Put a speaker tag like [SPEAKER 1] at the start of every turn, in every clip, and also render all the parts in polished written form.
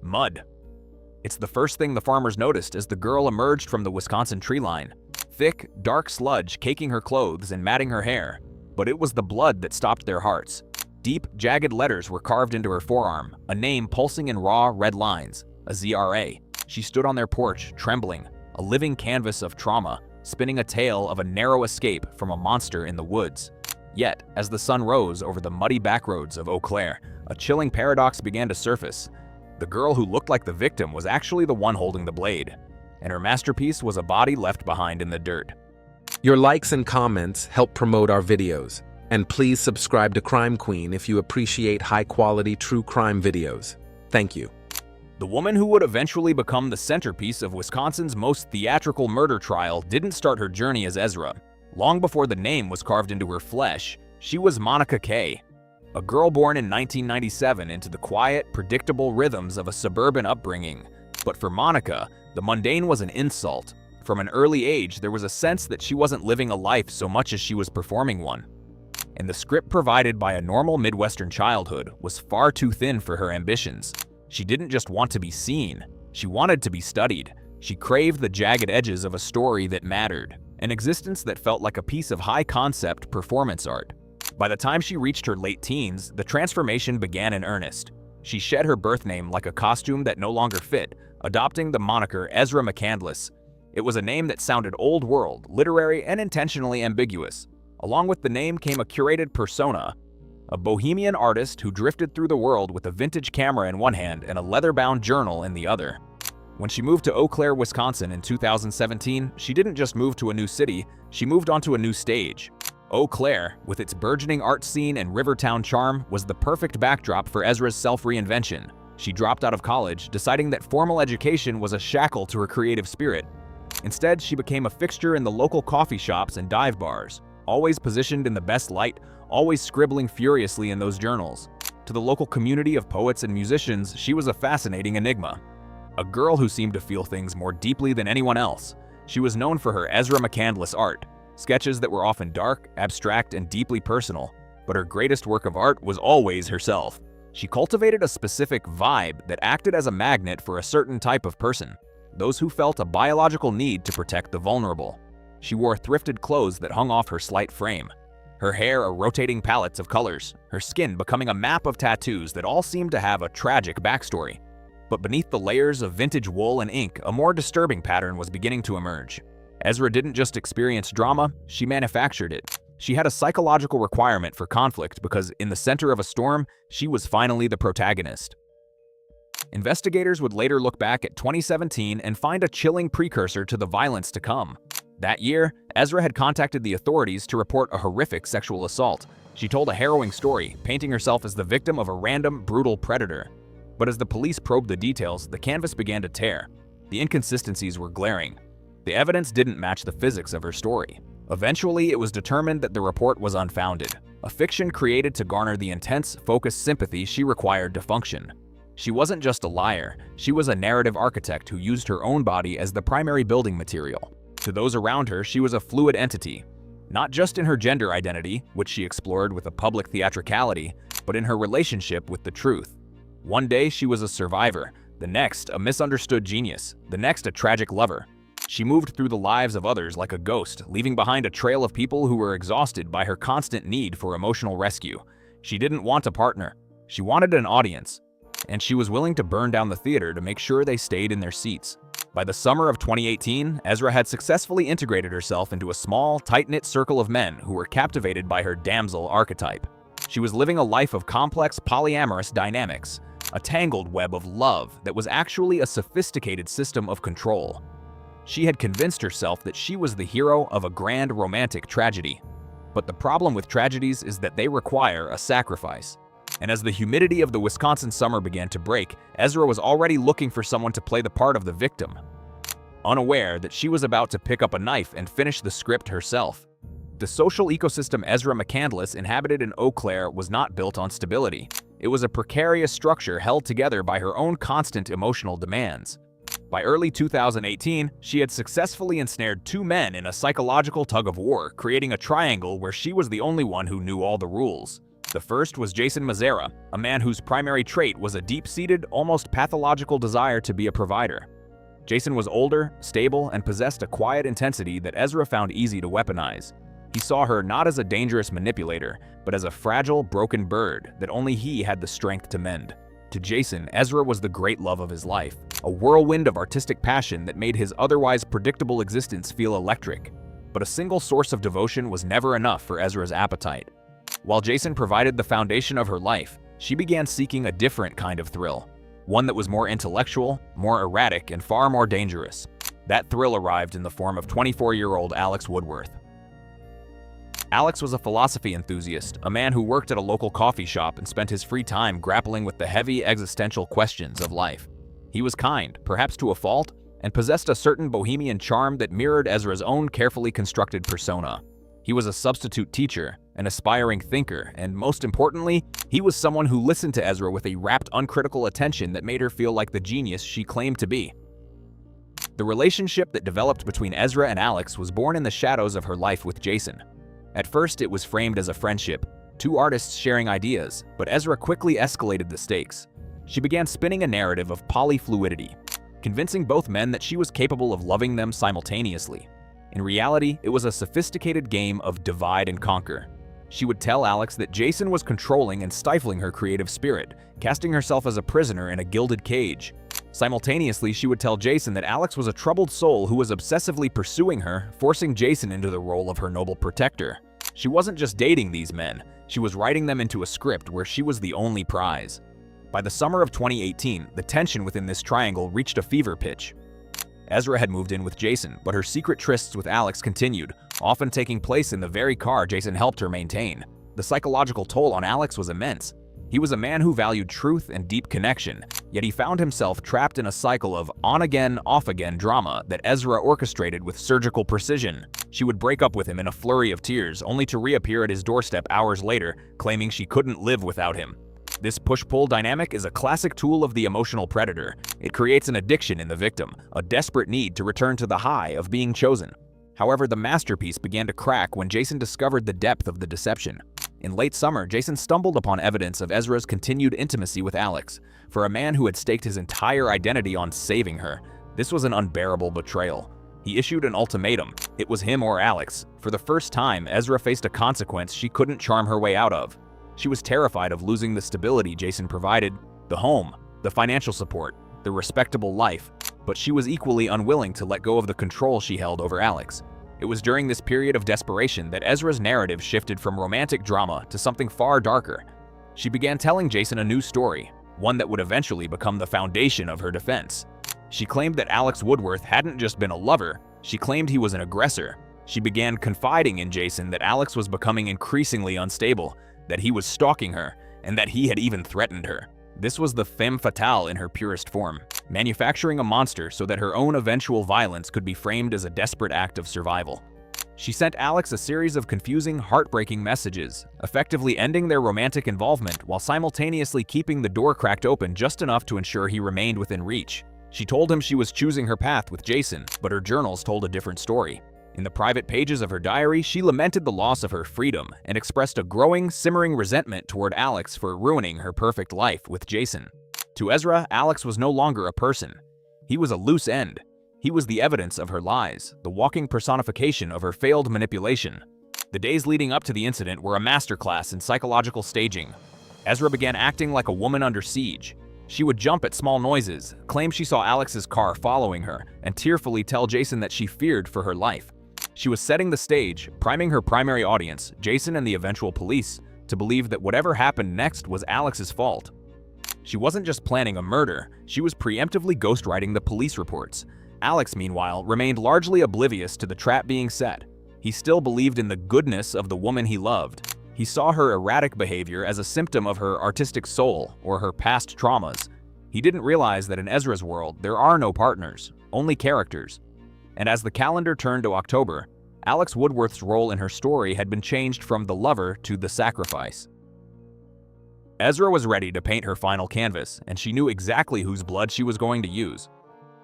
[SPEAKER 1] Mud. It's the first thing the farmers noticed as the girl emerged from the Wisconsin tree line. Thick, dark sludge caking her clothes and matting her hair. But it was the blood that stopped their hearts. Deep, jagged letters were carved into her forearm, a name pulsing in raw, red lines, a ZRA. She stood on their porch, trembling, a living canvas of trauma, spinning a tale of a narrow escape from a monster in the woods. Yet, as the sun rose over the muddy backroads of Eau Claire, a chilling paradox began to surface. The girl who looked like the victim was actually the one holding the blade, and her masterpiece was a body left behind in the dirt.
[SPEAKER 2] Your likes and comments help promote our videos, and please subscribe to Crime Queen if you appreciate high-quality true crime videos. Thank you.
[SPEAKER 1] The woman who would eventually become the centerpiece of Wisconsin's most theatrical murder trial didn't start her journey as Ezra. Long before the name was carved into her flesh, she was Monica Kay, a girl born in 1997 into the quiet, predictable rhythms of a suburban upbringing. But for Monica, the mundane was an insult. From an early age, there was a sense that she wasn't living a life so much as she was performing one. And the script provided by a normal Midwestern childhood was far too thin for her ambitions. She didn't just want to be seen, she wanted to be studied. She craved the jagged edges of a story that mattered, an existence that felt like a piece of high-concept performance art. By the time she reached her late teens, the transformation began in earnest. She shed her birth name like a costume that no longer fit, adopting the moniker Ezra McCandless. It was a name that sounded old world, literary, and intentionally ambiguous. Along with the name came a curated persona, a bohemian artist who drifted through the world with a vintage camera in one hand and a leather-bound journal in the other. When she moved to Eau Claire, Wisconsin in 2017, she didn't just move to a new city, she moved onto a new stage. Eau Claire, with its burgeoning art scene and rivertown charm, was the perfect backdrop for Ezra's self-reinvention. She dropped out of college, deciding that formal education was a shackle to her creative spirit. Instead, she became a fixture in the local coffee shops and dive bars, always positioned in the best light, always scribbling furiously in those journals. To the local community of poets and musicians, she was a fascinating enigma. A girl who seemed to feel things more deeply than anyone else. She was known for her Ezra McCandless art, sketches that were often dark, abstract, and deeply personal. But her greatest work of art was always herself. She cultivated a specific vibe that acted as a magnet for a certain type of person, those who felt a biological need to protect the vulnerable. She wore thrifted clothes that hung off her slight frame, her hair a rotating palette of colors, her skin becoming a map of tattoos that all seemed to have a tragic backstory. But beneath the layers of vintage wool and ink, a more disturbing pattern was beginning to emerge. Ezra didn't just experience drama, she manufactured it. She had a psychological requirement for conflict because in the center of a storm, she was finally the protagonist. Investigators would later look back at 2017 and find a chilling precursor to the violence to come. That year, Ezra had contacted the authorities to report a horrific sexual assault. She told a harrowing story, painting herself as the victim of a random, brutal predator. But as the police probed the details, the canvas began to tear. The inconsistencies were glaring. The evidence didn't match the physics of her story. Eventually, it was determined that the report was unfounded, a fiction created to garner the intense, focused sympathy she required to function. She wasn't just a liar, she was a narrative architect who used her own body as the primary building material. To those around her, she was a fluid entity, not just in her gender identity, which she explored with a public theatricality, but in her relationship with the truth. One day she was a survivor, the next a misunderstood genius, the next a tragic lover. She moved through the lives of others like a ghost, leaving behind a trail of people who were exhausted by her constant need for emotional rescue. She didn't want a partner, she wanted an audience, and she was willing to burn down the theater to make sure they stayed in their seats. By the summer of 2018, Ezra had successfully integrated herself into a small, tight-knit circle of men who were captivated by her damsel archetype. She was living a life of complex polyamorous dynamics, a tangled web of love that was actually a sophisticated system of control. She had convinced herself that she was the hero of a grand romantic tragedy. But the problem with tragedies is that they require a sacrifice. And as the humidity of the Wisconsin summer began to break, Ezra was already looking for someone to play the part of the victim, unaware that she was about to pick up a knife and finish the script herself. The social ecosystem Ezra McCandless inhabited in Eau Claire was not built on stability. It was a precarious structure held together by her own constant emotional demands. By early 2018, she had successfully ensnared two men in a psychological tug-of-war, creating a triangle where she was the only one who knew all the rules. The first was Jason Massacre, a man whose primary trait was a deep-seated, almost pathological desire to be a provider. Jason was older, stable, and possessed a quiet intensity that Ezra found easy to weaponize. He saw her not as a dangerous manipulator, but as a fragile, broken bird that only he had the strength to mend. To Jason, Ezra was the great love of his life, a whirlwind of artistic passion that made his otherwise predictable existence feel electric. But a single source of devotion was never enough for Ezra's appetite. While Jason provided the foundation of her life, she began seeking a different kind of thrill, one that was more intellectual, more erratic, and far more dangerous. That thrill arrived in the form of 24-year-old Alex Woodworth. Alex was a philosophy enthusiast, a man who worked at a local coffee shop and spent his free time grappling with the heavy existential questions of life. He was kind, perhaps to a fault, and possessed a certain bohemian charm that mirrored Ezra's own carefully constructed persona. He was a substitute teacher, an aspiring thinker, and most importantly, he was someone who listened to Ezra with a rapt, uncritical attention that made her feel like the genius she claimed to be. The relationship that developed between Ezra and Alex was born in the shadows of her life with Jason. At first, it was framed as a friendship, two artists sharing ideas, but Ezra quickly escalated the stakes. She began spinning a narrative of polyfluidity, convincing both men that she was capable of loving them simultaneously. In reality, it was a sophisticated game of divide and conquer. She would tell Alex that Jason was controlling and stifling her creative spirit, casting herself as a prisoner in a gilded cage. Simultaneously, she would tell Jason that Alex was a troubled soul who was obsessively pursuing her, forcing Jason into the role of her noble protector. She wasn't just dating these men, she was writing them into a script where she was the only prize. By the summer of 2018, the tension within this triangle reached a fever pitch. Ezra had moved in with Jason, but her secret trysts with Alex continued, often taking place in the very car Jason helped her maintain. The psychological toll on Alex was immense. He was a man who valued truth and deep connection, yet he found himself trapped in a cycle of on-again, off-again drama that Ezra orchestrated with surgical precision. She would break up with him in a flurry of tears, only to reappear at his doorstep hours later, claiming she couldn't live without him. This push-pull dynamic is a classic tool of the emotional predator. It creates an addiction in the victim, a desperate need to return to the high of being chosen. However, the masterpiece began to crack when Jason discovered the depth of the deception. In late summer, Jason stumbled upon evidence of Ezra's continued intimacy with Alex. For a man who had staked his entire identity on saving her, this was an unbearable betrayal. He issued an ultimatum. It was him or Alex. For the first time, Ezra faced a consequence she couldn't charm her way out of. She was terrified of losing the stability Jason provided, the home, the financial support, the respectable life, but she was equally unwilling to let go of the control she held over Alex. It was during this period of desperation that Ezra's narrative shifted from romantic drama to something far darker. She began telling Jason a new story, one that would eventually become the foundation of her defense. She claimed that Alex Woodworth hadn't just been a lover, she claimed he was an aggressor. She began confiding in Jason that Alex was becoming increasingly unstable, that he was stalking her, and that he had even threatened her. This was the femme fatale in her purest form, manufacturing a monster so that her own eventual violence could be framed as a desperate act of survival. She sent Alex a series of confusing, heartbreaking messages, effectively ending their romantic involvement while simultaneously keeping the door cracked open just enough to ensure he remained within reach. She told him she was choosing her path with Jason, but her journals told a different story. In the private pages of her diary, she lamented the loss of her freedom and expressed a growing, simmering resentment toward Alex for ruining her perfect life with Jason. To Ezra, Alex was no longer a person. He was a loose end. He was the evidence of her lies, the walking personification of her failed manipulation. The days leading up to the incident were a masterclass in psychological staging. Ezra began acting like a woman under siege. She would jump at small noises, claim she saw Alex's car following her, and tearfully tell Jason that she feared for her life. She was setting the stage, priming her primary audience, Jason and the eventual police, to believe that whatever happened next was Alex's fault. She wasn't just planning a murder, she was preemptively ghostwriting the police reports. Alex, meanwhile, remained largely oblivious to the trap being set. He still believed in the goodness of the woman he loved. He saw her erratic behavior as a symptom of her artistic soul or her past traumas. He didn't realize that in Ezra's world, there are no partners, only characters. And as the calendar turned to October, Alex Woodworth's role in her story had been changed from the lover to the sacrifice. Ezra was ready to paint her final canvas, and she knew exactly whose blood she was going to use.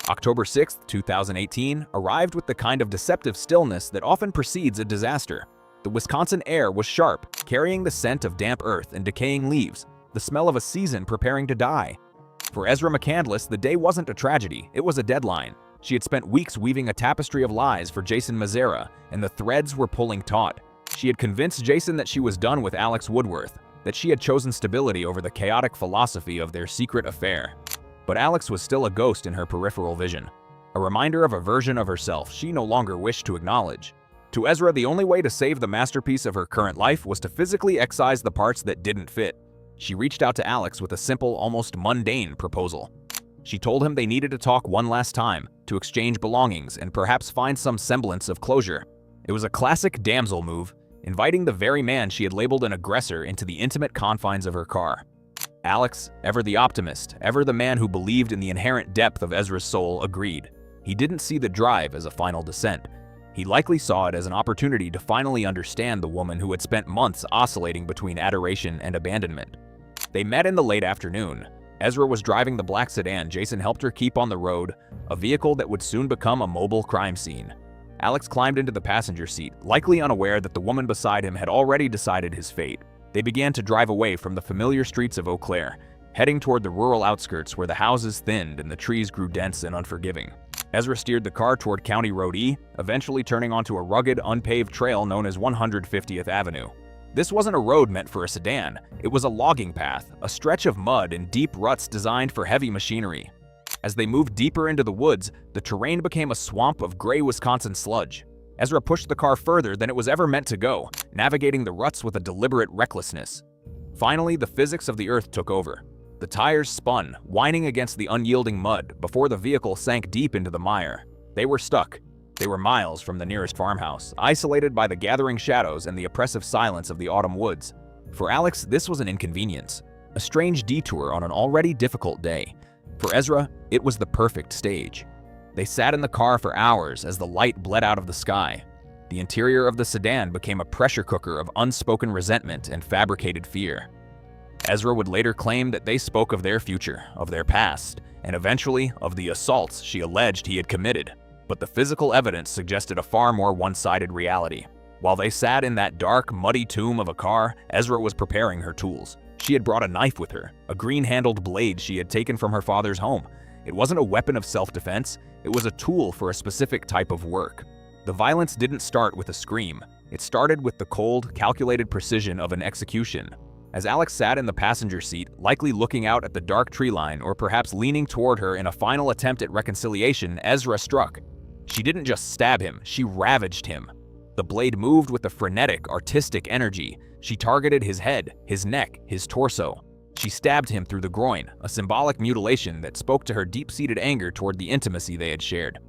[SPEAKER 1] October 6, 2018 arrived with the kind of deceptive stillness that often precedes a disaster. The Wisconsin air was sharp, carrying the scent of damp earth and decaying leaves, the smell of a season preparing to die. For Ezra McCandless, the day wasn't a tragedy, it was a deadline. She had spent weeks weaving a tapestry of lies for Jason Massacre, and the threads were pulling taut. She had convinced Jason that she was done with Alex Woodworth, that she had chosen stability over the chaotic philosophy of their secret affair. But Alex was still a ghost in her peripheral vision, a reminder of a version of herself she no longer wished to acknowledge. To Ezra, the only way to save the masterpiece of her current life was to physically excise the parts that didn't fit. She reached out to Alex with a simple, almost mundane proposal. She told him they needed to talk one last time, to exchange belongings and perhaps find some semblance of closure. It was a classic damsel move, inviting the very man she had labeled an aggressor into the intimate confines of her car. Alex, ever the optimist, ever the man who believed in the inherent depth of Ezra's soul, agreed. He didn't see the drive as a final descent. He likely saw it as an opportunity to finally understand the woman who had spent months oscillating between adoration and abandonment. They met in the late afternoon. Ezra was driving the black sedan Jason helped her keep on the road, a vehicle that would soon become a mobile crime scene. Alex climbed into the passenger seat, likely unaware that the woman beside him had already decided his fate. They began to drive away from the familiar streets of Eau Claire, heading toward the rural outskirts where the houses thinned and the trees grew dense and unforgiving. Ezra steered the car toward County Road E, eventually turning onto a rugged, unpaved trail known as 150th Avenue. This wasn't a road meant for a sedan, it was a logging path, a stretch of mud and deep ruts designed for heavy machinery. As they moved deeper into the woods, the terrain became a swamp of gray Wisconsin sludge. Ezra pushed the car further than it was ever meant to go, navigating the ruts with a deliberate recklessness. Finally, the physics of the earth took over. The tires spun, whining against the unyielding mud before the vehicle sank deep into the mire. They were stuck. They were miles from the nearest farmhouse, isolated by the gathering shadows and the oppressive silence of the autumn woods. For Alex, this was an inconvenience, a strange detour on an already difficult day. For Ezra, it was the perfect stage. They sat in the car for hours as the light bled out of the sky. The interior of the sedan became a pressure cooker of unspoken resentment and fabricated fear. Ezra would later claim that they spoke of their future, of their past, and eventually of the assaults she alleged he had committed. But the physical evidence suggested a far more one-sided reality. While they sat in that dark, muddy tomb of a car, Ezra was preparing her tools. She had brought a knife with her, a green-handled blade she had taken from her father's home. It wasn't a weapon of self-defense, it was a tool for a specific type of work. The violence didn't start with a scream. It started with the cold, calculated precision of an execution. As Alex sat in the passenger seat, likely looking out at the dark tree line or perhaps leaning toward her in a final attempt at reconciliation, Ezra struck. She didn't just stab him, she ravaged him. The blade moved with a frenetic, artistic energy. She targeted his head, his neck, his torso. She stabbed him through the groin, a symbolic mutilation that spoke to her deep-seated anger toward the intimacy they had shared.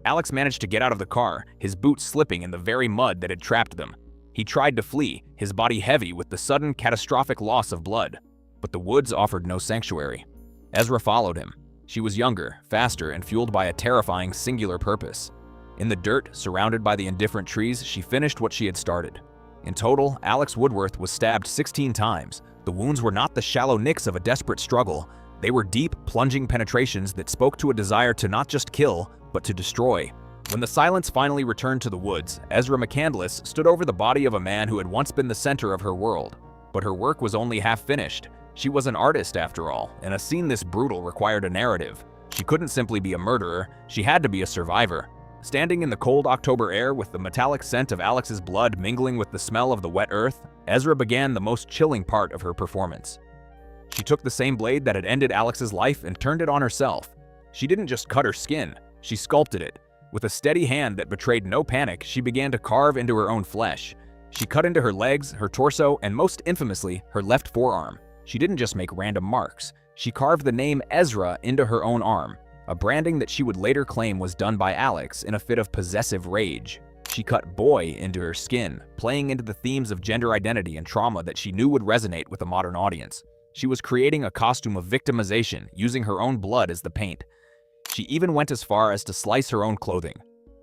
[SPEAKER 1] Alex managed to get out of the car, his boots slipping in the very mud that had trapped them. He tried to flee, his body heavy with the sudden, catastrophic loss of blood. But the woods offered no sanctuary. Ezra followed him. She was younger, faster, and fueled by a terrifying, singular purpose. In the dirt, surrounded by the indifferent trees, she finished what she had started. In total, Alex Woodworth was stabbed 16 times. The wounds were not the shallow nicks of a desperate struggle. They were deep, plunging penetrations that spoke to a desire to not just kill, but to destroy. When the silence finally returned to the woods, Ezra McCandless stood over the body of a man who had once been the center of her world. But her work was only half finished. She was an artist after all, and a scene this brutal required a narrative. She couldn't simply be a murderer, she had to be a survivor. Standing in the cold October air with the metallic scent of Alex's blood mingling with the smell of the wet earth, Ezra began the most chilling part of her performance. She took the same blade that had ended Alex's life and turned it on herself. She didn't just cut her skin, she sculpted it. With a steady hand that betrayed no panic, she began to carve into her own flesh. She cut into her legs, her torso, and most infamously, her left forearm. She didn't just make random marks. She carved the name Ezra into her own arm, a branding that she would later claim was done by Alex in a fit of possessive rage. She cut boy into her skin, playing into the themes of gender identity and trauma that she knew would resonate with a modern audience. She was creating a costume of victimization, using her own blood as the paint. She even went as far as to slice her own clothing,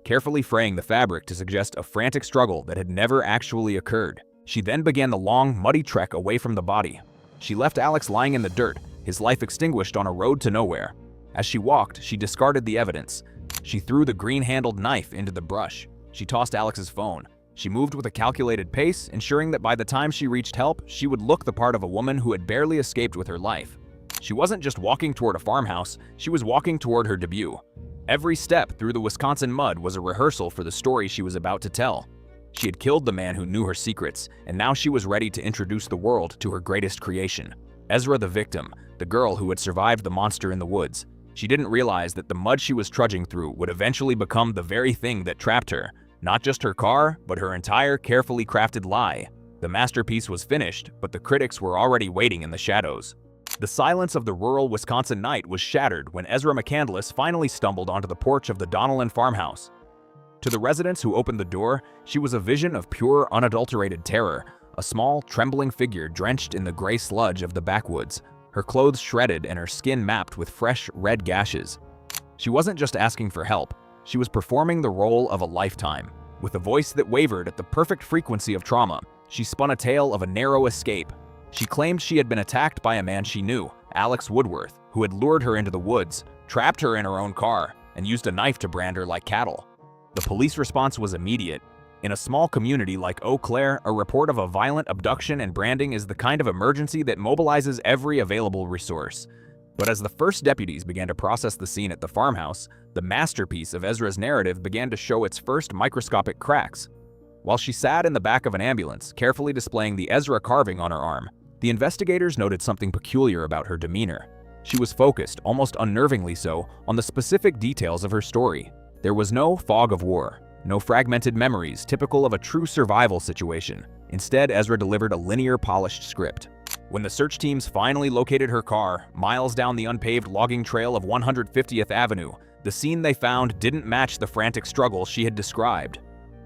[SPEAKER 1] carefully fraying the fabric to suggest a frantic struggle that had never actually occurred. She then began the long, muddy trek away from the body. She left Alex lying in the dirt, his life extinguished on a road to nowhere. As she walked, she discarded the evidence. She threw the green-handled knife into the brush. She tossed Alex's phone. She moved with a calculated pace, ensuring that by the time she reached help, she would look the part of a woman who had barely escaped with her life. She wasn't just walking toward a farmhouse, she was walking toward her debut. Every step through the Wisconsin mud was a rehearsal for the story she was about to tell. She had killed the man who knew her secrets, and now she was ready to introduce the world to her greatest creation. Ezra, the victim, the girl who had survived the monster in the woods. She didn't realize that the mud she was trudging through would eventually become the very thing that trapped her. Not just her car, but her entire carefully crafted lie. The masterpiece was finished, but the critics were already waiting in the shadows. The silence of the rural Wisconsin night was shattered when Ezra McCandless finally stumbled onto the porch of the Donnellan farmhouse. To the residents who opened the door, she was a vision of pure, unadulterated terror, a small, trembling figure drenched in the gray sludge of the backwoods, her clothes shredded and her skin mapped with fresh, red gashes. She wasn't just asking for help, she was performing the role of a lifetime. With a voice that wavered at the perfect frequency of trauma, she spun a tale of a narrow escape. She claimed she had been attacked by a man she knew, Alex Woodworth, who had lured her into the woods, trapped her in her own car, and used a knife to brand her like cattle. The police response was immediate. In a small community like Eau Claire, a report of a violent abduction and branding is the kind of emergency that mobilizes every available resource. But as the first deputies began to process the scene at the farmhouse, the masterpiece of Ezra's narrative began to show its first microscopic cracks. While she sat in the back of an ambulance, carefully displaying the Ezra carving on her arm, the investigators noted something peculiar about her demeanor. She was focused, almost unnervingly so, on the specific details of her story. There was no fog of war, no fragmented memories typical of a true survival situation. Instead, Ezra delivered a linear, polished script. When the search teams finally located her car, miles down the unpaved logging trail of 150th Avenue, the scene they found didn't match the frantic struggle she had described.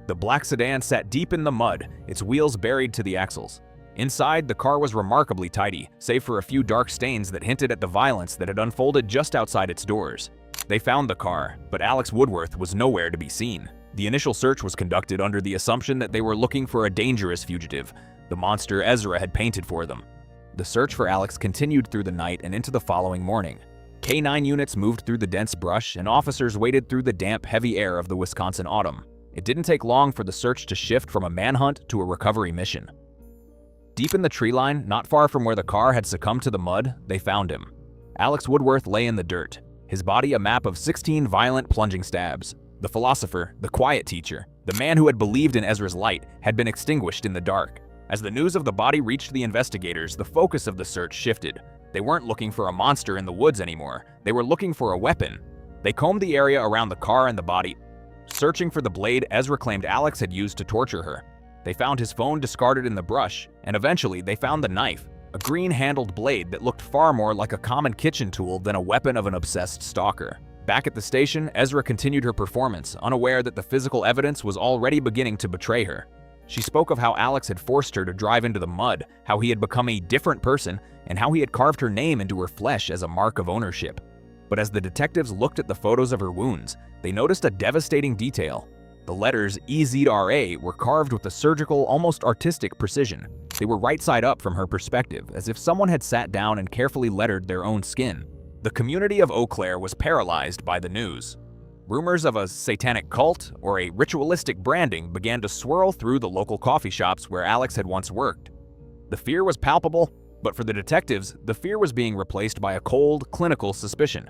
[SPEAKER 1] The black sedan sat deep in the mud, its wheels buried to the axles. Inside, the car was remarkably tidy, save for a few dark stains that hinted at the violence that had unfolded just outside its doors. They found the car, but Alex Woodworth was nowhere to be seen. The initial search was conducted under the assumption that they were looking for a dangerous fugitive, the monster Ezra had painted for them. The search for Alex continued through the night and into the following morning. K-9 units moved through the dense brush, and officers waded through the damp, heavy air of the Wisconsin autumn. It didn't take long for the search to shift from a manhunt to a recovery mission. Deep in the tree line, not far from where the car had succumbed to the mud, they found him. Alex Woodworth lay in the dirt, his body a map of 16 violent plunging stabs. The philosopher, the quiet teacher, the man who had believed in Ezra's light, had been extinguished in the dark. As the news of the body reached the investigators, the focus of the search shifted. They weren't looking for a monster in the woods anymore. They were looking for a weapon. They combed the area around the car and the body, searching for the blade Ezra claimed Alex had used to torture her. They found his phone discarded in the brush, and eventually they found the knife, a green-handled blade that looked far more like a common kitchen tool than a weapon of an obsessed stalker. Back at the station, Ezra continued her performance, unaware that the physical evidence was already beginning to betray her. She spoke of how Alex had forced her to drive into the mud, how he had become a different person, and how he had carved her name into her flesh as a mark of ownership. But as the detectives looked at the photos of her wounds, they noticed a devastating detail. The letters EZRA were carved with a surgical, almost artistic precision. They were right side up from her perspective, as if someone had sat down and carefully lettered their own skin. The community of Eau Claire was paralyzed by the news. Rumors of a satanic cult or a ritualistic branding began to swirl through the local coffee shops where Alex had once worked. The fear was palpable, but for the detectives, the fear was being replaced by a cold, clinical suspicion.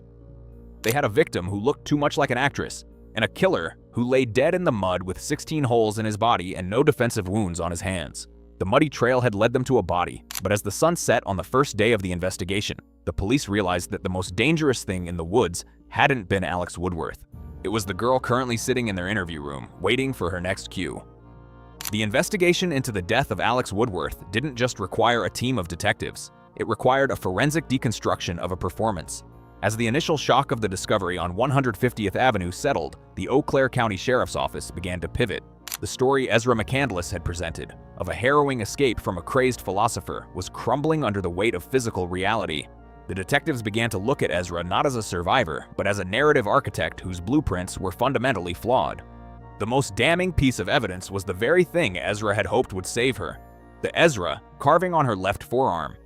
[SPEAKER 1] They had a victim who looked too much like an actress, and a killer who lay dead in the mud with 16 holes in his body and no defensive wounds on his hands. The muddy trail had led them to a body, but as the sun set on the first day of the investigation, the police realized that the most dangerous thing in the woods hadn't been Alex Woodworth. It was the girl currently sitting in their interview room, waiting for her next cue. The investigation into the death of Alex Woodworth didn't just require a team of detectives. It required a forensic deconstruction of a performance. As the initial shock of the discovery on 150th Avenue settled, the Eau Claire County Sheriff's Office began to pivot. The story Ezra McCandless had presented, of a harrowing escape from a crazed philosopher, was crumbling under the weight of physical reality. The detectives began to look at Ezra not as a survivor, but as a narrative architect whose blueprints were fundamentally flawed. The most damning piece of evidence was the very thing Ezra had hoped would save her: the Ezra carving on her left forearm.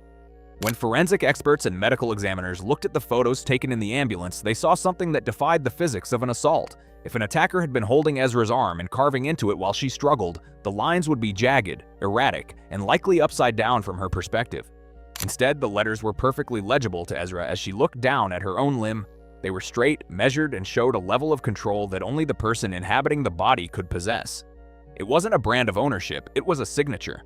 [SPEAKER 1] When forensic experts and medical examiners looked at the photos taken in the ambulance, they saw something that defied the physics of an assault. If an attacker had been holding Ezra's arm and carving into it while she struggled, the lines would be jagged, erratic, and likely upside down from her perspective. Instead, the letters were perfectly legible to Ezra as she looked down at her own limb. They were straight, measured, and showed a level of control that only the person inhabiting the body could possess. It wasn't a brand of ownership, it was a signature.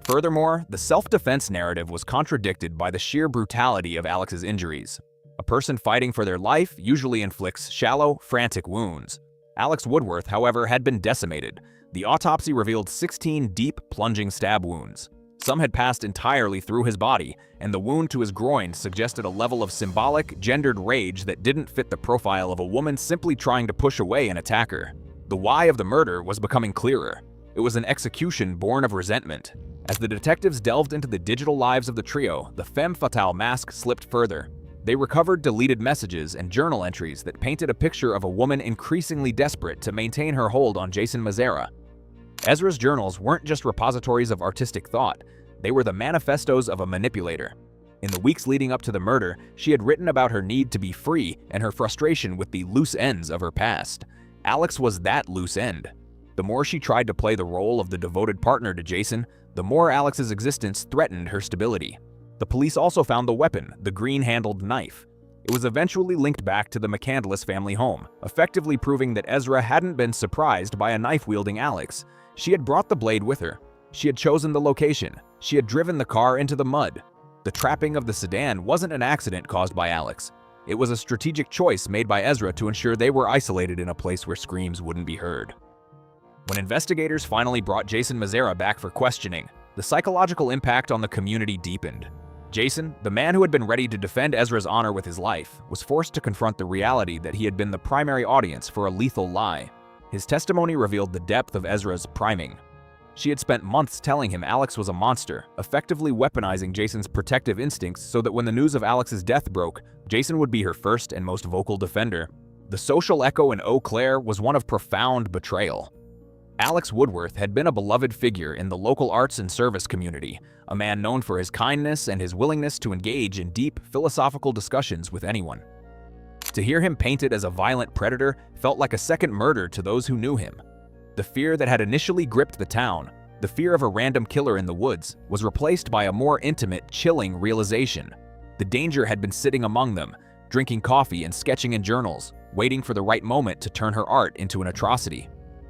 [SPEAKER 1] Furthermore, the self-defense narrative was contradicted by the sheer brutality of Alex's injuries. A person fighting for their life usually inflicts shallow, frantic wounds. Alex Woodworth, however, had been decimated. The autopsy revealed 16 deep, plunging stab wounds. Some had passed entirely through his body, and the wound to his groin suggested a level of symbolic, gendered rage that didn't fit the profile of a woman simply trying to push away an attacker. The why of the murder was becoming clearer. It was an execution born of resentment. As the detectives delved into the digital lives of the trio, the femme fatale mask slipped further. They recovered deleted messages and journal entries that painted a picture of a woman increasingly desperate to maintain her hold on Jason Massacre. Ezra's journals weren't just repositories of artistic thought, they were the manifestos of a manipulator. In the weeks leading up to the murder, she had written about her need to be free and her frustration with the loose ends of her past. Alex was that loose end. The more she tried to play the role of the devoted partner to Jason, the more Alex's existence threatened her stability. The police also found the weapon, the green-handled knife. It was eventually linked back to the McCandless family home, effectively proving that Ezra hadn't been surprised by a knife-wielding Alex. She had brought the blade with her. She had chosen the location. She had driven the car into the mud. The trapping of the sedan wasn't an accident caused by Alex. It was a strategic choice made by Ezra to ensure they were isolated in a place where screams wouldn't be heard. When investigators finally brought Jason Massacre back for questioning, the psychological impact on the community deepened. Jason, the man who had been ready to defend Ezra's honor with his life, was forced to confront the reality that he had been the primary audience for a lethal lie. His testimony revealed the depth of Ezra's priming. She had spent months telling him Alex was a monster, effectively weaponizing Jason's protective instincts so that when the news of Alex's death broke, Jason would be her first and most vocal defender. The social echo in Eau Claire was one of profound betrayal. Alex Woodworth had been a beloved figure in the local arts and service community, a man known for his kindness and his willingness to engage in deep, philosophical discussions with anyone. To hear him painted as a violent predator felt like a second murder to those who knew him. The fear that had initially gripped the town, the fear of a random killer in the woods, was replaced by a more intimate, chilling realization. The danger had been sitting among them, drinking coffee and sketching in journals, waiting for the right moment to turn her art into an atrocity.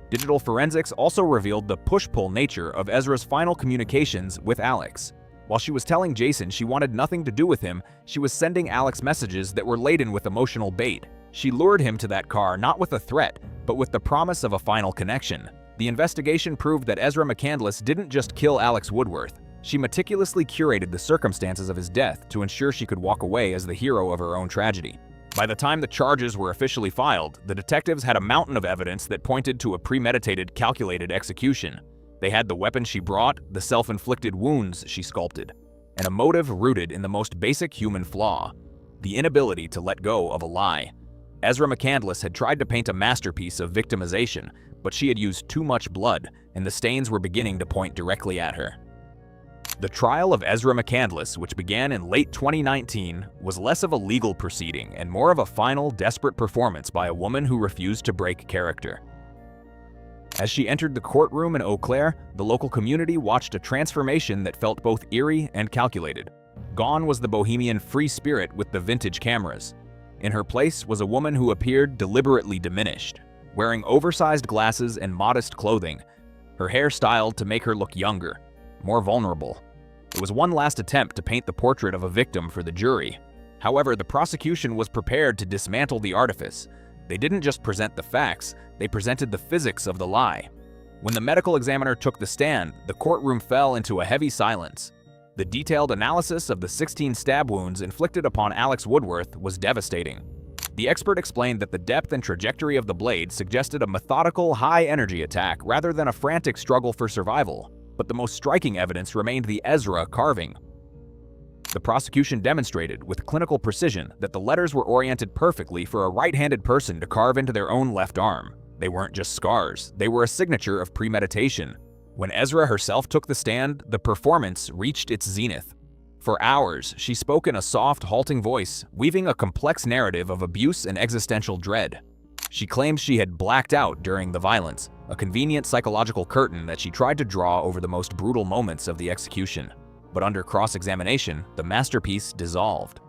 [SPEAKER 1] Digital forensics also revealed the push-pull nature of Ezra's final communications with Alex. While she was telling Jason she wanted nothing to do with him, she was sending Alex messages that were laden with emotional bait. She lured him to that car not with a threat, but with the promise of a final connection. The investigation proved that Ezra McCandless didn't just kill Alex Woodworth. She meticulously curated the circumstances of his death to ensure she could walk away as the hero of her own tragedy. By the time the charges were officially filed, the detectives had a mountain of evidence that pointed to a premeditated, calculated execution. They had the weapon she brought, the self-inflicted wounds she sculpted, and a motive rooted in the most basic human flaw: the inability to let go of a lie. Ezra McCandless had tried to paint a masterpiece of victimization, but she had used too much blood, and the stains were beginning to point directly at her. The trial of Ezra McCandless, which began in late 2019, was less of a legal proceeding and more of a final, desperate performance by a woman who refused to break character. As she entered the courtroom in Eau Claire, the local community watched a transformation that felt both eerie and calculated. Gone was the bohemian free spirit with the vintage cameras. In her place was a woman who appeared deliberately diminished, wearing oversized glasses and modest clothing, her hair styled to make her look younger, more vulnerable. It was one last attempt to paint the portrait of a victim for the jury. However, the prosecution was prepared to dismantle the artifice. They didn't just present the facts, they presented the physics of the lie. When the medical examiner took the stand, the courtroom fell into a heavy silence. The detailed analysis of the 16 stab wounds inflicted upon Alex Woodworth was devastating. The expert explained that the depth and trajectory of the blade suggested a methodical, high-energy attack rather than a frantic struggle for survival. But the most striking evidence remained the Ezra carving. The prosecution demonstrated with clinical precision that the letters were oriented perfectly for a right-handed person to carve into their own left arm. They weren't just scars, they were a signature of premeditation. When Ezra herself took the stand, the performance reached its zenith. For hours, she spoke in a soft, halting voice, weaving a complex narrative of abuse and existential dread. She claims she had blacked out during the violence, a convenient psychological curtain that she tried to draw over the most brutal moments of the execution. But under cross-examination, the masterpiece dissolved.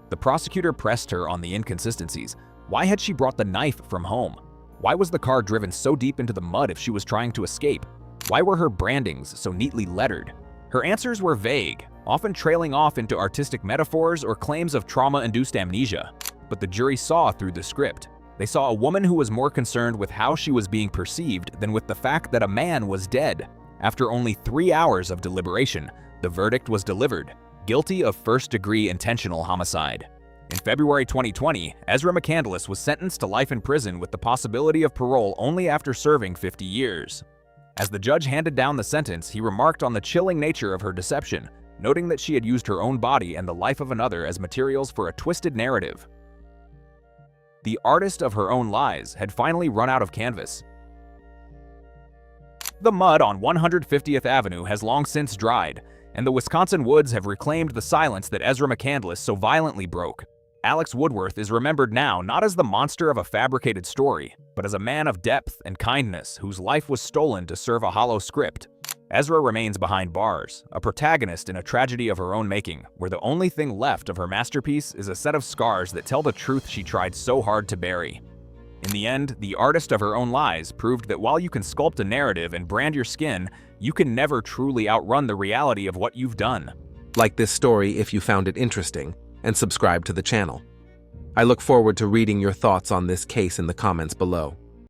[SPEAKER 1] The prosecutor pressed her on the inconsistencies. Why had she brought the knife from home? Why was the car driven so deep into the mud if she was trying to escape? Why were her brandings so neatly lettered? Her answers were vague, often trailing off into artistic metaphors or claims of trauma-induced amnesia. But the jury saw through the script. They saw a woman who was more concerned with how she was being perceived than with the fact that a man was dead. After only 3 hours of deliberation, the verdict was delivered: guilty of first-degree intentional homicide. In February 2020, Ezra McCandless was sentenced to life in prison with the possibility of parole only after serving 50 years. As the judge handed down the sentence, he remarked on the chilling nature of her deception, noting that she had used her own body and the life of another as materials for a twisted narrative. The artist of her own lies had finally run out of canvas. The mud on 150th Avenue has long since dried, and the Wisconsin woods have reclaimed the silence that Ezra McCandless so violently broke. Alex Woodworth is remembered now not as the monster of a fabricated story, but as a man of depth and kindness whose life was stolen to serve a hollow script. Ezra remains behind bars, a protagonist in a tragedy of her own making, where the only thing left of her masterpiece is a set of scars that tell the truth she tried so hard to bury. In the end, the artist of her own lies proved that while you can sculpt a narrative and brand your skin, you can never truly outrun the reality of what you've done.
[SPEAKER 2] Like this story if you found it interesting, and subscribe to the channel. I look forward to reading your thoughts on this case in the comments below.